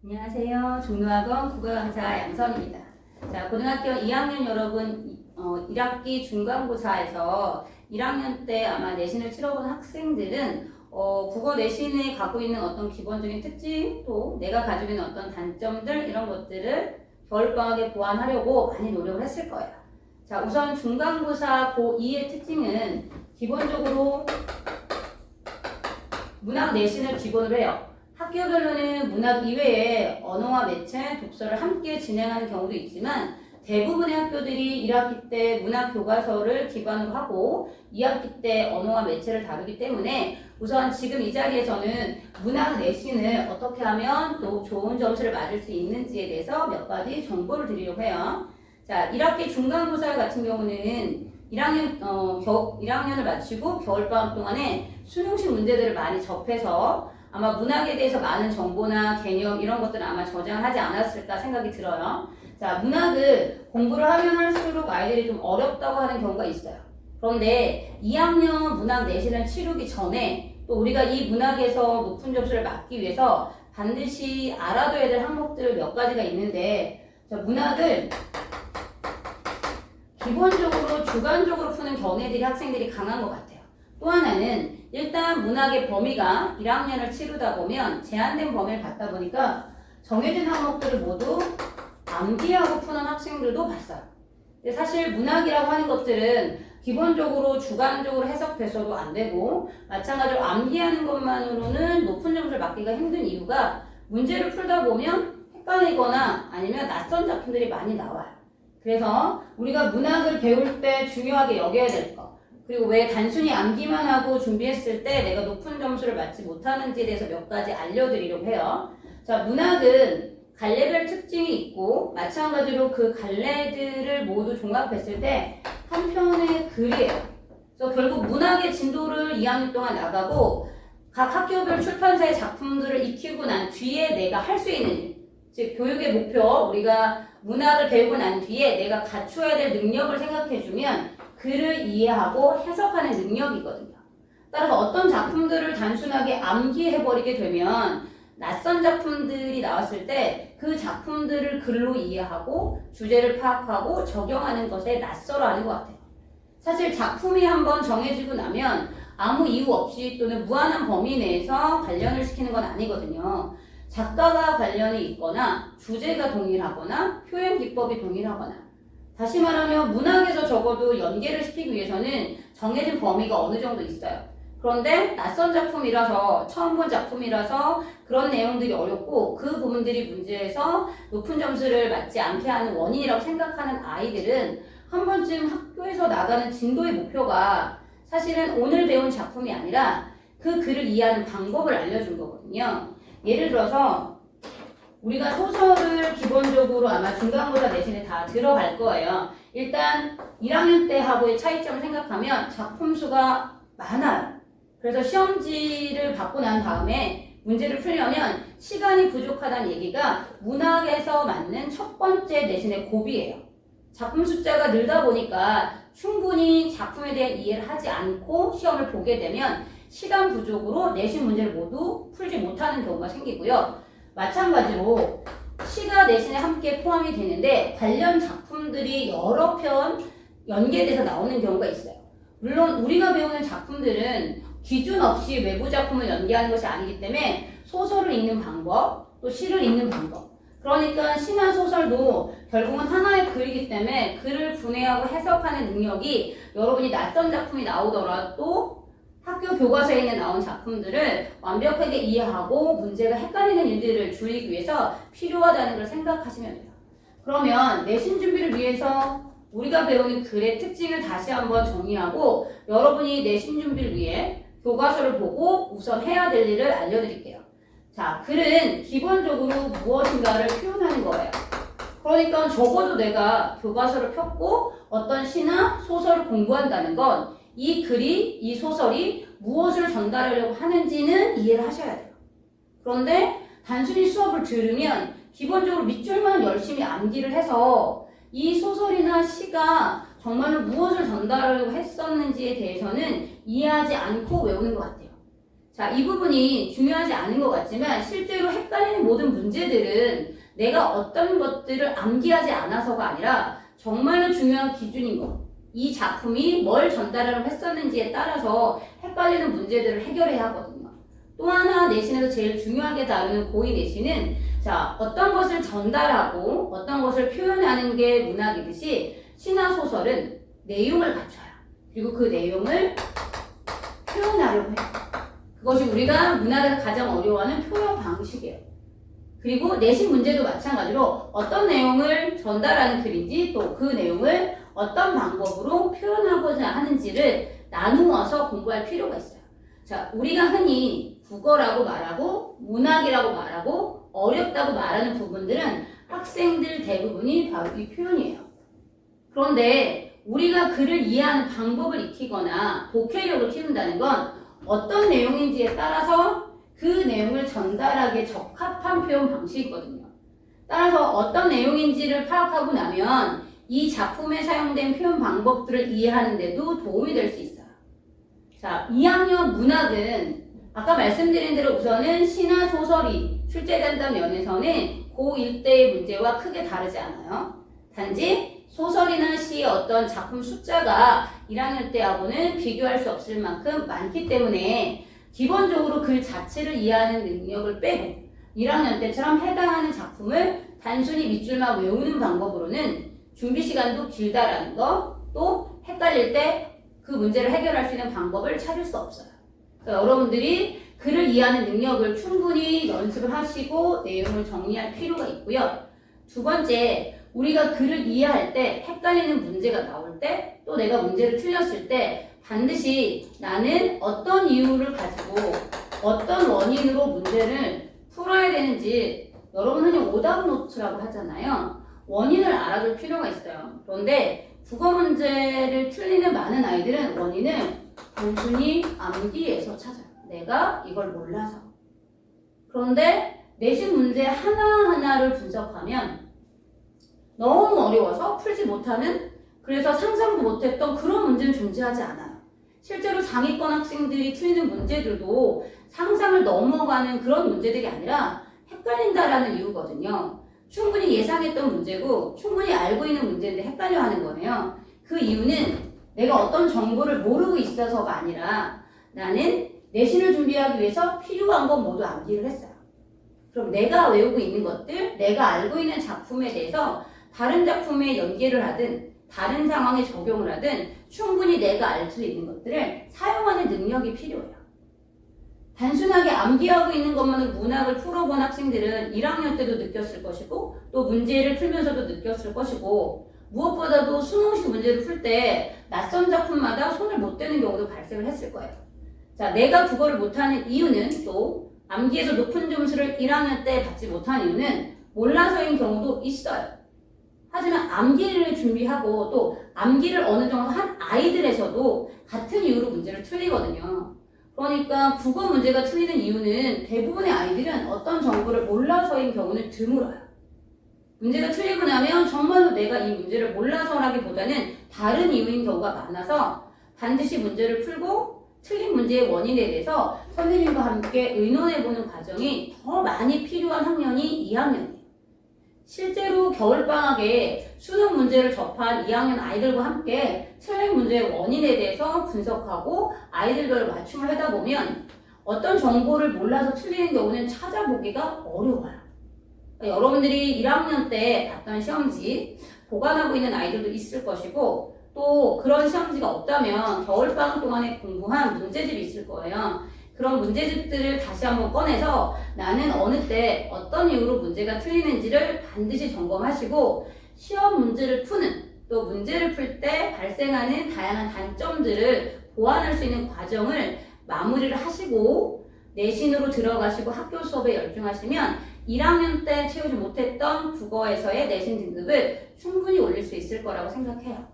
안녕하세요. 종로학원 국어강사 양선입니다. 자, 고등학교 2학년 여러분 1학기 중간고사에서 1학년 때 아마 내신을 치러본 학생들은 국어 내신에 갖고 있는 어떤 기본적인 특징, 또 내가 가지고 있는 어떤 단점들 이런 것들을 겨울방학에 보완하려고 많이 노력을 했을 거예요. 자, 우선 중간고사 고2의 특징은 기본적으로 문학 내신을 기본으로 해요. 학교별로는 문학 이외에 언어와 매체, 독서를 함께 진행하는 경우도 있지만 대부분의 학교들이 1학기 때 문학 교과서를 기반으로 하고 2학기 때 언어와 매체를 다루기 때문에 우선 지금 이 자리에서는 문학 내신을 어떻게 하면 또 좋은 점수를 맞을 수 있는지에 대해서 몇 가지 정보를 드리려고 해요. 자, 1학기 중간고사 같은 경우는 1학년을 마치고 겨울방학 동안에 수능식 문제들을 많이 접해서 아마 문학에 대해서 많은 정보나 개념 이런 것들은 아마 저장을 하지 않았을까 생각이 들어요. 자, 문학을 공부를 하면 할수록 아이들이 좀 어렵다고 하는 경우가 있어요. 그런데 2학년 문학 내신을 치르기 전에 또 우리가 이 문학에서 높은 점수를 받기 위해서 반드시 알아둬야 될 항목들 몇 가지가 있는데 문학을 기본적으로 주관적으로 푸는 견해들이 학생들이 강한 것 같아요. 또 하나는 일단 문학의 범위가 1학년을 치르다 보면 제한된 범위를 갖다 보니까 정해진 항목들을 모두 암기하고 푸는 학생들도 봤어요. 근데 사실 문학이라고 하는 것들은 기본적으로 주관적으로 해석돼서도 안 되고 마찬가지로 암기하는 것만으로는 높은 점수를 받기가 힘든 이유가 문제를 풀다 보면 헷갈리거나 아니면 낯선 작품들이 많이 나와요. 그래서 우리가 문학을 배울 때 중요하게 여겨야 될 것, 그리고 왜 단순히 암기만 하고 준비했을 때 내가 높은 점수를 받지 못하는지에 대해서 몇 가지 알려드리려고 해요. 자, 문학은 갈래별 특징이 있고 마찬가지로 그 갈래들을 모두 종합했을 때 한 편의 글이에요. 그래서 결국 문학의 진도를 2학년 동안 나가고 각 학교별 출판사의 작품들을 익히고 난 뒤에 내가 할 수 있는 일, 즉 교육의 목표, 우리가 문학을 배우고 난 뒤에 내가 갖춰야 될 능력을 생각해주면 글을 이해하고 해석하는 능력이거든요. 따라서 어떤 작품들을 단순하게 암기해버리게 되면 낯선 작품들이 나왔을 때 그 작품들을 글로 이해하고 주제를 파악하고 적용하는 것에 낯설어하는 것 같아요. 사실 작품이 한번 정해지고 나면 아무 이유 없이 또는 무한한 범위 내에서 관련을 시키는 건 아니거든요. 작가가 관련이 있거나 주제가 동일하거나 표현 기법이 동일하거나 다시 말하면 문학에서 적어도 연계를 시키기 위해서는 정해진 범위가 어느 정도 있어요. 그런데 낯선 작품이라서 처음 본 작품이라서 그런 내용들이 어렵고 그 부분들이 문제에서 높은 점수를 받지 않게 하는 원인이라고 생각하는 아이들은 한 번쯤 학교에서 나가는 진도의 목표가 사실은 오늘 배운 작품이 아니라 그 글을 이해하는 방법을 알려준 거거든요. 예를 들어서 우리가 소설을 기본적으로 아마 중간고사 내신에 다 들어갈 거예요. 일단 1학년 때하고의 차이점을 생각하면 작품 수가 많아요. 그래서 시험지를 받고 난 다음에 문제를 풀려면 시간이 부족하다는 얘기가 문학에서 맞는 첫 번째 내신의 고비예요. 작품 숫자가 늘다 보니까 충분히 작품에 대한 이해를 하지 않고 시험을 보게 되면 시간 부족으로 내신 문제를 모두 풀지 못하는 경우가 생기고요. 마찬가지로 시가 내신에 함께 포함이 되는데 관련 작품들이 여러 편 연계돼서 나오는 경우가 있어요. 물론 우리가 배우는 작품들은 기준 없이 외부 작품을 연계하는 것이 아니기 때문에 소설을 읽는 방법, 또 시를 읽는 방법, 그러니까 시나 소설도 결국은 하나의 글이기 때문에 글을 분해하고 해석하는 능력이 여러분이 낯선 작품이 나오더라도 학교 교과서에 나온 작품들을 완벽하게 이해하고 문제가 헷갈리는 일들을 줄이기 위해서 필요하다는 걸 생각하시면 돼요. 그러면 내신 준비를 위해서 우리가 배우는 글의 특징을 다시 한번 정리하고 여러분이 내신 준비를 위해 교과서를 보고 우선 해야 될 일을 알려드릴게요. 자, 글은 기본적으로 무엇인가를 표현하는 거예요. 그러니까 적어도 내가 교과서를 폈고 어떤 시나 소설을 공부한다는 건 이 글이, 이 소설이 무엇을 전달하려고 하는지는 이해를 하셔야 돼요. 그런데 단순히 수업을 들으면 기본적으로 밑줄만 열심히 암기를 해서 이 소설이나 시가 정말로 무엇을 전달하려고 했었는지에 대해서는 이해하지 않고 외우는 것 같아요. 자, 이 부분이 중요하지 않은 것 같지만 실제로 헷갈리는 모든 문제들은 내가 어떤 것들을 암기하지 않아서가 아니라 정말로 중요한 기준인 것. 이 작품이 뭘 전달하려고 했었는지에 따라서 헷갈리는 문제들을 해결해야 하거든요. 또 하나 내신에서 제일 중요하게 다루는 고2 내신은 자, 어떤 것을 전달하고 어떤 것을 표현하는 게 문학이듯이 시나 소설은 내용을 갖춰요. 그리고 그 내용을 표현하려고 해요. 그것이 우리가 문학에서 가장 어려워하는 표현 방식이에요. 그리고 내신 문제도 마찬가지로 어떤 내용을 전달하는 글인지 또 그 내용을 어떤 방법으로 표현하고자 하는지를 나누어서 공부할 필요가 있어요. 자, 우리가 흔히 국어라고 말하고 문학이라고 말하고 어렵다고 말하는 부분들은 학생들 대부분이 바로 이 표현이에요. 그런데 우리가 글을 이해하는 방법을 익히거나 독해력을 키운다는 건 어떤 내용인지에 따라서 그 내용을 전달하기에 적합한 표현 방식이거든요. 따라서 어떤 내용인지를 파악하고 나면 이 작품에 사용된 표현 방법들을 이해하는 데도 도움이 될 수 있어요. 자, 2학년 문학은 아까 말씀드린 대로 우선은 시나 소설이 출제된다는 면에서는 고1 때의 문제와 크게 다르지 않아요. 단지 소설이나 시의 어떤 작품 숫자가 1학년 때하고는 비교할 수 없을 만큼 많기 때문에 기본적으로 글 자체를 이해하는 능력을 빼고 1학년 때처럼 해당하는 작품을 단순히 밑줄만 외우는 방법으로는 준비 시간도 길다라는 거, 또 헷갈릴 때 그 문제를 해결할 수 있는 방법을 찾을 수 없어요. 그러니까 여러분들이 글을 이해하는 능력을 충분히 연습을 하시고 내용을 정리할 필요가 있고요. 두 번째, 우리가 글을 이해할 때 헷갈리는 문제가 나올 때 또 내가 문제를 틀렸을 때 반드시 나는 어떤 이유를 가지고 어떤 원인으로 문제를 풀어야 되는지 여러분 흔히 오답 노트라고 하잖아요. 원인을 알아둘 필요가 있어요. 그런데 국어 문제를 틀리는 많은 아이들은 원인을 단순히 암기에서 찾아요. 내가 이걸 몰라서. 그런데 내신 문제 하나하나를 분석하면 너무 어려워서 풀지 못하는, 그래서 상상도 못했던 그런 문제는 존재하지 않아요. 실제로 상위권 학생들이 틀리는 문제들도 상상을 넘어가는 그런 문제들이 아니라 헷갈린다라는 이유거든요. 충분히 예상했던 문제고 충분히 알고 있는 문제인데 헷갈려 하는 거네요. 그 이유는 내가 어떤 정보를 모르고 있어서가 아니라 나는 내신을 준비하기 위해서 필요한 건 모두 암기를 했어요. 그럼 내가 외우고 있는 것들, 내가 알고 있는 작품에 대해서 다른 작품에 연계를 하든 다른 상황에 적용을 하든 충분히 내가 알 수 있는 것들을 사용하는 능력이 필요해요. 단순하게 암기하고 있는 것만으로 문학을 풀어본 학생들은 1학년 때도 느꼈을 것이고 또 문제를 풀면서도 느꼈을 것이고 무엇보다도 수능식 문제를 풀 때 낯선 작품마다 손을 못 대는 경우도 발생을 했을 거예요. 자, 내가 국어를 못하는 이유는 또 암기에서 높은 점수를 1학년 때 받지 못한 이유는 몰라서인 경우도 있어요. 하지만 암기를 준비하고 또 암기를 어느 정도 한 아이들에서도 같은 이유로 문제를 틀리거든요. 그러니까 국어 문제가 틀리는 이유는 대부분의 아이들은 어떤 정보를 몰라서인 경우는 드물어요. 문제가 틀리고 나면 정말로 내가 이 문제를 몰라서라기보다는 다른 이유인 경우가 많아서 반드시 문제를 풀고 틀린 문제의 원인에 대해서 선생님과 함께 의논해보는 과정이 더 많이 필요한 학년이 2학년이에요. 실제로 겨울방학에 수능 문제를 접한 2학년 아이들과 함께 틀린 문제의 원인에 대해서 분석하고 아이들별로 맞춤을 하다 보면 어떤 정보를 몰라서 틀리는 경우는 찾아보기가 어려워요. 그러니까 여러분들이 1학년 때 봤던 시험지 보관하고 있는 아이들도 있을 것이고 또 그런 시험지가 없다면 겨울방학 동안에 공부한 문제집이 있을 거예요. 그런 문제집들을 다시 한번 꺼내서 나는 어느 때 어떤 이유로 문제가 틀리는지를 반드시 점검하시고 시험 문제를 푸는 또 문제를 풀 때 발생하는 다양한 단점들을 보완할 수 있는 과정을 마무리를 하시고 내신으로 들어가시고 학교 수업에 열중하시면 1학년 때 채우지 못했던 국어에서의 내신 등급을 충분히 올릴 수 있을 거라고 생각해요.